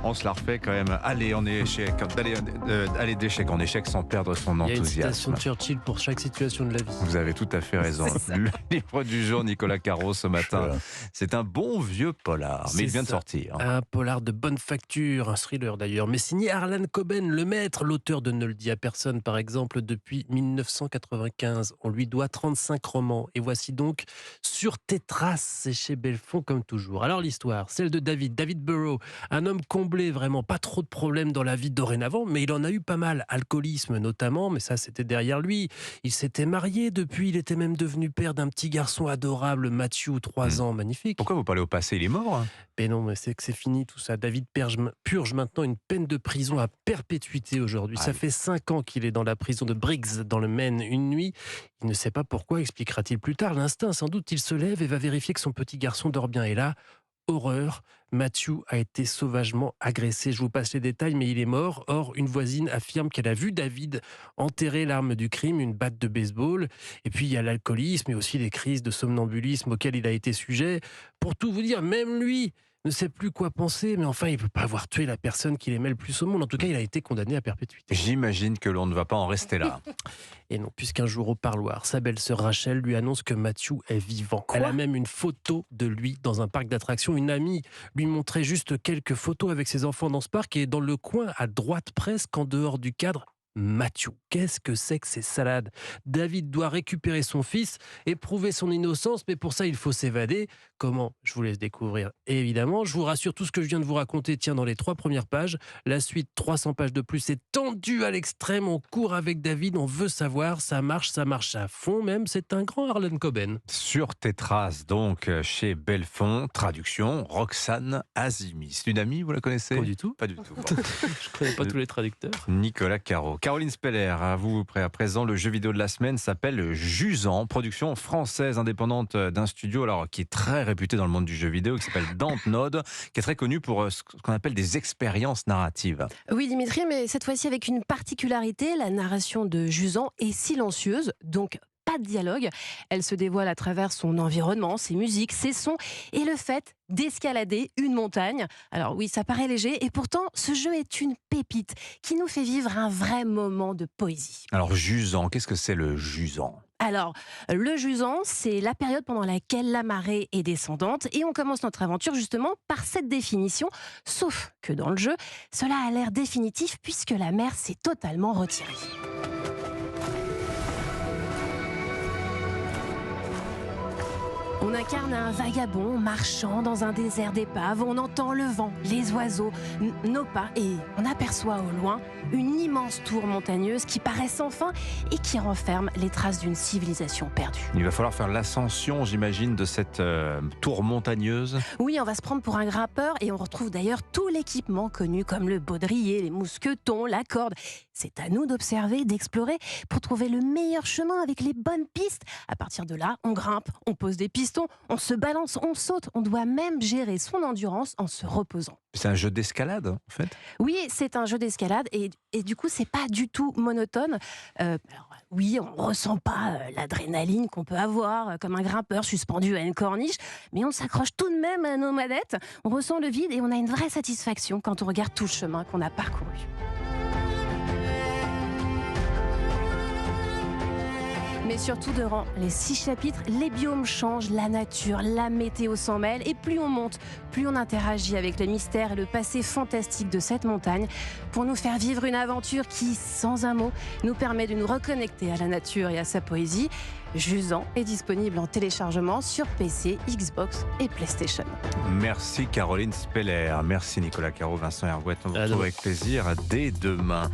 On se la refait quand même. Allez en échec, aller d'échec en échec sans perdre son Il y a une citation enthousiasme. de Churchill pour chaque situation de la vie. Vous avez tout à fait raison. Le livre du jour, Nicolas Caro, ce matin, c'est un bon vieux polar, mais il vient de sortir. Un polar de bonne facture, un thriller d'ailleurs, mais signé Harlan Coben, le maître, l'auteur de Ne le dit à personne par exemple, depuis 1995. On lui doit 35 romans. Et voici donc Sur tes traces, c'est chez Belfond comme toujours. Alors l'histoire, celle de David Burrow, un homme comblé, vraiment pas trop de problèmes dans la vie dorénavant, mais il en a eu pas mal, alcoolisme notamment, mais ça c'était derrière lui. Il s'était marié depuis, il était même devenu père d'un petit garçon adorable, Matthew, 3 ans, magnifique. Pourquoi vous parlez au passé? Il est mort, hein? Mais non, mais c'est que c'est fini tout ça. David purge maintenant une peine de prison à perpétuité aujourd'hui. Ça fait 5 ans qu'il est dans la prison de Briggs, dans le Maine. Une nuit, il ne sait pas pourquoi, expliquera-t-il plus tard. L'instinct, sans doute, il se lève et va vérifier que son petit garçon dort bien. Et là, horreur, Matthew a été sauvagement agressé. Je vous passe les détails, mais il est mort. Or, une voisine affirme qu'elle a vu David enterrer l'arme du crime, une batte de baseball. Et puis, il y a l'alcoolisme et aussi les crises de somnambulisme auxquelles il a été sujet. Pour tout vous dire, même lui ne sait plus quoi penser, mais enfin, il ne peut pas avoir tué la personne qu'il aimait le plus au monde. En tout cas, il a été condamné à perpétuité. J'imagine que l'on ne va pas en rester là. Et non, puisqu'un jour au parloir, sa belle-sœur Rachel lui annonce que Matthew est vivant. Elle a même une photo de lui dans un parc d'attractions. Une amie lui montrait juste quelques photos avec ses enfants dans ce parc et dans le coin, à droite presque, en dehors du cadre, Matthew. Qu'est-ce que c'est que ces salades? David doit récupérer son fils et prouver son innocence, mais pour ça, il faut s'évader. Comment? Je vous laisse découvrir. Et évidemment, je vous rassure, tout ce que je viens de vous raconter tient dans les 3 premières pages. La suite, 300 pages de plus, est tendue à l'extrême. On court avec David, on veut savoir, ça marche à fond même. C'est un grand Harlan Coben. Sur tes traces, donc, chez Belfond, traduction, Roxane Azimi. C'est une amie, vous la connaissez? Pas du tout. Pas du tout. Bon. Je ne connais pas tous les traducteurs. Nicolas Caro. Caroline Speller, à vous prêt à présent. Le jeu vidéo de la semaine s'appelle Jusant, production française indépendante d'un studio alors qui est très réputé dans le monde du jeu vidéo, qui s'appelle Dontnod, qui est très connu pour ce qu'on appelle des expériences narratives. Oui, Dimitri, mais cette fois-ci avec une particularité, la narration de Jusant est silencieuse, donc pas de dialogue. Elle se dévoile à travers son environnement, ses musiques, ses sons et le fait d'escalader une montagne. Alors oui, ça paraît léger et pourtant ce jeu est une pépite qui nous fait vivre un vrai moment de poésie. Alors Jusant, qu'est-ce que c'est le Jusant? Alors, le jusant, c'est la période pendant laquelle la marée est descendante et on commence notre aventure justement par cette définition, sauf que dans le jeu, cela a l'air définitif puisque la mer s'est totalement retirée. On incarne un vagabond marchant dans un désert d'épaves. On entend le vent, les oiseaux, nos pas et on aperçoit au loin une immense tour montagneuse qui paraît sans fin et qui renferme les traces d'une civilisation perdue. Il va falloir faire l'ascension, j'imagine, de cette tour montagneuse. Oui, on va se prendre pour un grimpeur et on retrouve d'ailleurs tout l'équipement connu comme le baudrier, les mousquetons, la corde. C'est à nous d'observer, d'explorer pour trouver le meilleur chemin avec les bonnes pistes. À partir de là, on grimpe, on pose des pistons, on se balance, on saute. On doit même gérer son endurance en se reposant. C'est un jeu d'escalade, en fait. Oui, c'est un jeu d'escalade et du coup, c'est pas du tout monotone. Alors, oui, on ressent pas l'adrénaline qu'on peut avoir comme un grimpeur suspendu à une corniche, mais on s'accroche tout de même à nos manettes. On ressent le vide et on a une vraie satisfaction quand on regarde tout le chemin qu'on a parcouru. Mais surtout, durant les 6 chapitres, les biomes changent, la nature, la météo s'en mêle. Et plus on monte, plus on interagit avec le mystère et le passé fantastique de cette montagne pour nous faire vivre une aventure qui, sans un mot, nous permet de nous reconnecter à la nature et à sa poésie. Jusant est disponible en téléchargement sur PC, Xbox et PlayStation. Merci Caroline Speller. Merci Nicolas Caro, Vincent Hervouet. On vous retrouve avec plaisir dès demain.